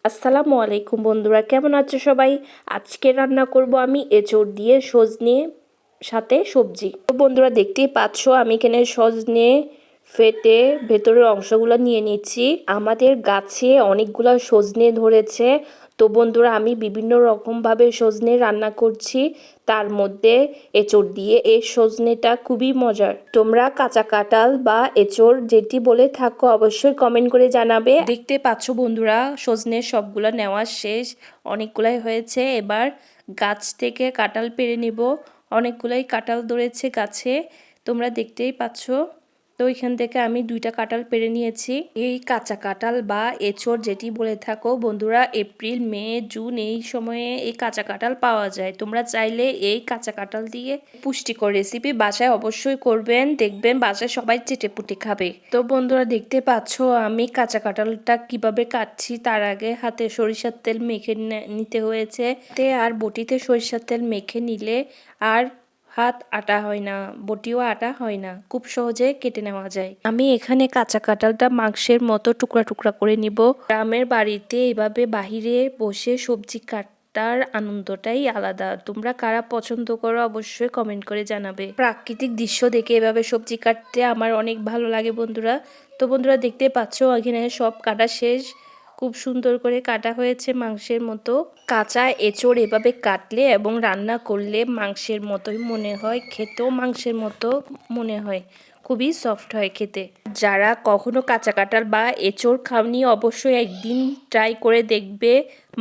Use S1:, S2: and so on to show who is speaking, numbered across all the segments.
S1: আসসালামু আলাইকুম বন্ধুরা, কেমন আছো সবাই? আজকে রান্না করব আমি এঁচোড় দিয়ে সজনে সাথে সবজি। তো বন্ধুরা দেখতেই পাচ্ছ আমি এখানে সজনে ফেটে ভেতরের অংশগুলো নিয়ে নিচ্ছি। আমাদের গাছে অনেকগুলো সজনে ধরেছে। তো বন্ধুরা আমি বিভিন্ন রকমভাবে সজনে রান্না করছি, তার মধ্যে এঁচোড় দিয়ে। এই সজনেটা খুবই মজার। তোমরা কাঁচা কাঁঠাল বা এঁচোড় যেটি বলে থাকো অবশ্যই কমেন্ট করে জানাবে। দেখতে পাচ্ছ বন্ধুরা সজনে সবগুলো নেওয়া শেষ, অনেকগুলাই হয়েছে। এবার গাছ থেকে কাঁঠাল পেড়ে নিব। অনেকগুলাই কাঁঠাল ধরেছে গাছে, তোমরা দেখতেই পাচ্ছ। তো এখান থেকে আমি 2টা কাঁঠাল পেড়ে নিয়েছি। এই কাঁচা কাঁঠাল বা এঁচোড় যেটি বলে থাকো বন্ধুরা, এপ্রিল মে জুন এই সময়ে এই কাঁচা কাঁঠাল পাওয়া যায়। তোমরা চাইলে এই কাঁচা কাঁঠাল দিয়ে পুষ্টিকর রেসিপি বাসায় অবশ্যই করবেন, দেখবেন বাসায় সবাই চেটেপুটে খাবে। তো বন্ধুরা দেখতে পাচ্ছ আমি কাঁচা কাঁঠালটা কিভাবে কাটছি। তার আগে হাতে সরিষার তেল মেখে নিতে হয়েছে। আর বটিতে সরিষার তেল মেখে নিলে আর হাত আটা হয় না, বটিও আটা হয় না, খুব সহজে কেটে নেওয়া যায়। আমি এখানে কাঁচা কাঁঠালটা মাংসের মতো টুকরা টুকরা করে নিব। গ্রামের বাড়িতে এভাবে বাহিরে বসে সবজি কাটার আনন্দটাই আলাদা। তোমরা কারা পছন্দ করো অবশ্যই কমেন্ট করে জানাবে। প্রাকৃতিক দৃশ্য দেখে এভাবে সবজি কাটতে আমার অনেক ভালো লাগে বন্ধুরা। তো বন্ধুরা দেখতে পাচ্ছ এখানে সব কাটা শেষ, খুব সুন্দর করে কাটা হয়েছে মাংসের মতো। কাঁচা এঁচোড় এভাবে কাটলে এবং রান্না করলে মাংসের মতোই মনে হয়, খেতেও মাংসের মতো মনে হয়, খুবই সফট হয় খেতে। যারা কখনো কাঁচা কাঁঠাল বা এঁচোড় খাওনি অবশ্যই একদিন ট্রাই করে দেখবে,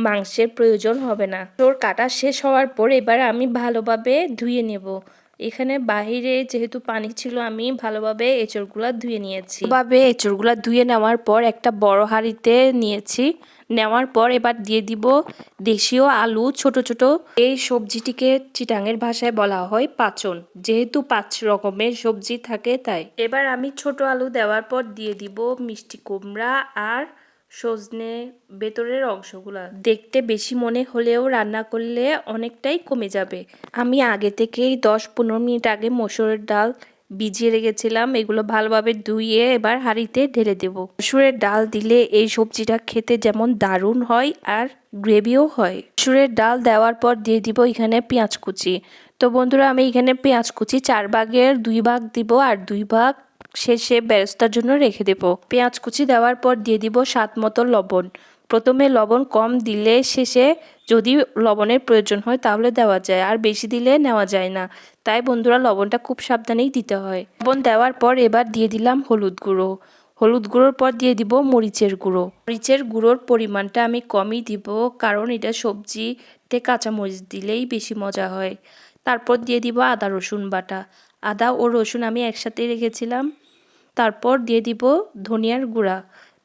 S1: মাংসের প্রয়োজন হবে না। এঁচোড় কাটা শেষ হওয়ার পর এবার আমি ভালোভাবে ধুয়ে নেব। এখানে বাহিরে যেহেতু পানি ছিল আমি ভালোভাবে এঁচোড়গুলা ধুয়ে নিয়েছি। ভাবে এঁচোড়গুলা ধুয়ে নেওয়ার পর একটা বড় হাঁড়িতে নিয়েছি। নেওয়ার পর এবার দিয়ে দিব দেশীয় আলু ছোট ছোট। এই সবজিটিকে চিটাঙের ভাষায় বলা হয় পাচন, যেহেতু 5 রকমের সবজি থাকে তাই। এবার আমি ছোট আলু দেওয়ার পর দিয়ে দিব মিষ্টি কুমড়া আর সজনে ভেতরের অংশগুলা। দেখতে বেশি মনে হলেও রান্না করলে অনেকটাই কমে যাবে। আমি আগে থেকেই 10-15 মিনিট আগে মসুরের ডাল ভিজিয়ে রেখেছিলাম। এগুলো ভালোভাবে ধুয়ে এবার হাঁড়িতে ঢেলে দেব। মসুরের ডাল দিলে এই সবজিটা খেতে যেমন দারুণ হয় আর গ্রেভিও হয়। মসুরের ডাল দেওয়ার পর দিয়ে দিব এখানে পেঁয়াজ কুচি। তো বন্ধুরা আমি এখানে পেঁয়াজ কুচি 4 ভাগের 2 ভাগ দিব আর 2 ভাগ শেষে বেরেস্তার জন্য রেখে দেব। পেঁয়াজ কুচি দেওয়ার পর দিয়ে দিব স্বাদ মতো লবণ। প্রথমে লবণ কম দিলে শেষে যদি লবণের প্রয়োজন হয় তাহলে দেওয়া যায়, আর বেশি দিলে নেওয়া যায় না। তাই বন্ধুরা লবণটা খুব সাবধানেই দিতে হয়। লবণ দেওয়ার পর এবার দিয়ে দিলাম হলুদ গুঁড়ো। হলুদ গুঁড়োর পর দিয়ে দিব মরিচের গুঁড়ো। মরিচের গুঁড়োর পরিমাণটা আমি কমই দিব, কারণ এটা সবজিতে কাঁচা মরিচ দিলেই বেশি মজা হয়। তারপর দিয়ে দিব আদা রসুন বাটা। আদা ও রসুন আমি একসাথে রেখেছিলাম। তারপর দিয়ে দিব ধনিয়ার গুঁড়া।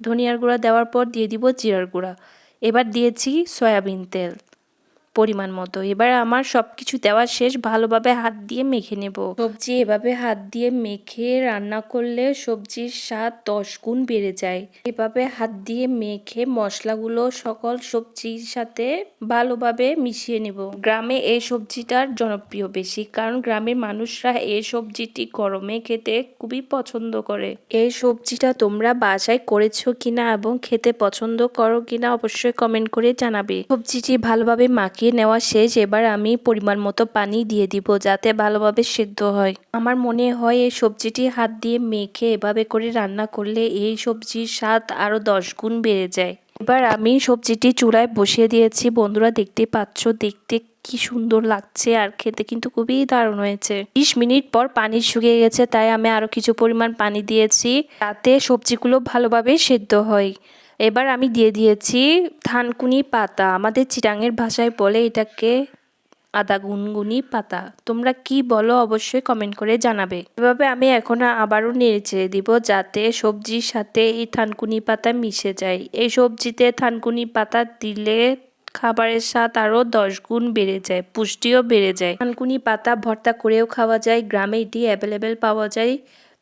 S1: ধনিয়ার গুঁড়া দেওয়ার পর দিয়ে দিব জিরার গুঁড়া। এবার দিয়েছি সয়াবিন তেল পরিমাণ মতো। এবার আমার সব কিছু দেওয়া শেষ, ভালোভাবে হাত দিয়ে মেখে নেব। সবজি এভাবে হাত দিয়ে মেখে রান্না করলে সবজির স্বাদ 10 গুণ বেড়ে যায়। এভাবে হাত দিয়ে মেখে মশলাগুলো সকল সবজির সাথে ভালোভাবে মিশিয়ে নেব। গ্রামে এই সবজিটার জনপ্রিয় বেশি, কারণ গ্রামের মানুষরা এই সবজিটি গরমে খেতে খুবই পছন্দ করে। এই সবজিটা তোমরা বাসায় করেছো কিনা এবং খেতে পছন্দ করো কিনা অবশ্যই কমেন্ট করে জানাবে। সবজিটি ভালোভাবে মাখিয়ে নেওয়া শেষ। এবার আমি পরিমাণ মতো পানি দিয়ে দিব যাতে ভালোভাবে সেদ্ধ হয়। আমার মনে হয় এই সবজিটি হাত দিয়ে মেখে এভাবে করে রান্না করলে এই সবজির স্বাদ আরো 10 গুণ বেড়ে যায়। এবার আমি সবজিটি চুলায় বসিয়ে দিয়েছি। বন্ধুরা দেখতে পাচ্ছ দেখতে কি সুন্দর লাগছে, আর খেতে কিন্তু খুবই দারুণ হয়েছে। 20 মিনিট পর পানি শুকিয়ে গেছে, তাই আমি আরো কিছু পরিমাণ পানি দিয়েছি যাতে সবজিগুলো ভালোভাবে সেদ্ধ হয়। এবার আমি দিয়ে দিয়েছি থানকুনি পাতা, আমাদের চিটাঙের ভাষায় বলে এটাকে আদা গুনগুনি পাতা। তোমরা কি বলো অবশ্যই কমেন্ট করে জানাবে। এভাবে আমি এখন আবারও নেড়ে চেড়ে দিব যাতে সবজির সাথে এই থানকুনি পাতা মিশে যায়। এই সবজিতে থানকুনি পাতা দিলে খাবারের স্বাদ আরো 10 গুণ বেড়ে যায়, পুষ্টিও বেড়ে যায়। থানকুনি পাতা ভর্তা করেও খাওয়া যায়, গ্রামে এটি অ্যাভেলেবেল পাওয়া যায়।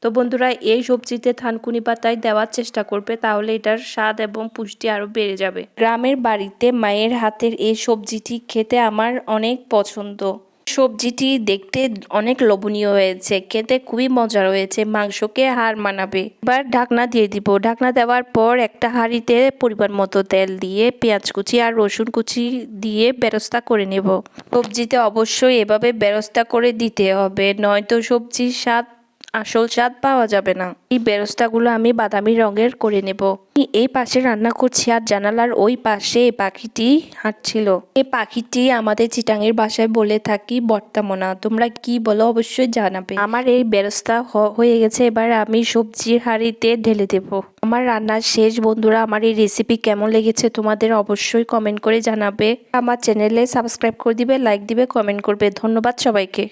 S1: তো বন্ধুরা এই সবজিতে থানকুনি পাতায় দেওয়ার চেষ্টা করবে, তাহলে এটার স্বাদ এবং পুষ্টি আরো বেড়ে যাবে। গ্রামের বাড়িতে মায়ের হাতের এই সবজিটি খেতে আমার অনেক পছন্দ। সবজিটি দেখতে অনেক লোভনীয় হয়েছে, খেতে খুবই মজার হয়েছে, মাংসকে হার মানাবে। এবার ঢাকনা দিয়ে দিব। ঢাকনা দেওয়ার পর একটা হাঁড়িতে পরিমাণ মতো তেল দিয়ে পেঁয়াজ কুচি আর রসুন কুচি দিয়ে বেরেস্তা করে নেব। সবজিতে অবশ্যই এভাবে বেরেস্তা করে দিতে হবে, নয়তো সবজির আসল স্বাদ পাওয়া যাবে না। এই বেরেস্তাগুলো আমি বাদামি রঙের করে নেব। এই পাশে রান্না করছি আর জানালার ওই পাশে এই পাখিটি হাঁটছিল। এই পাখিটি আমাদের চিটাঙের ভাষায় বলে থাকি বর্তামনা। তোমরা কি বলো অবশ্যই জানাবে। আমার এই বেরেস্তা হয়ে গেছে, এবার আমি সবজির হাঁড়িতে ঢেলে দেব। আমার রান্না শেষ বন্ধুরা। আমার এই রেসিপি কেমন লেগেছে তোমাদের অবশ্যই কমেন্ট করে জানাবে। আমার চ্যানেলে সাবস্ক্রাইব করে দিবে, লাইক দিবে, কমেন্ট করবে। ধন্যবাদ সবাইকে।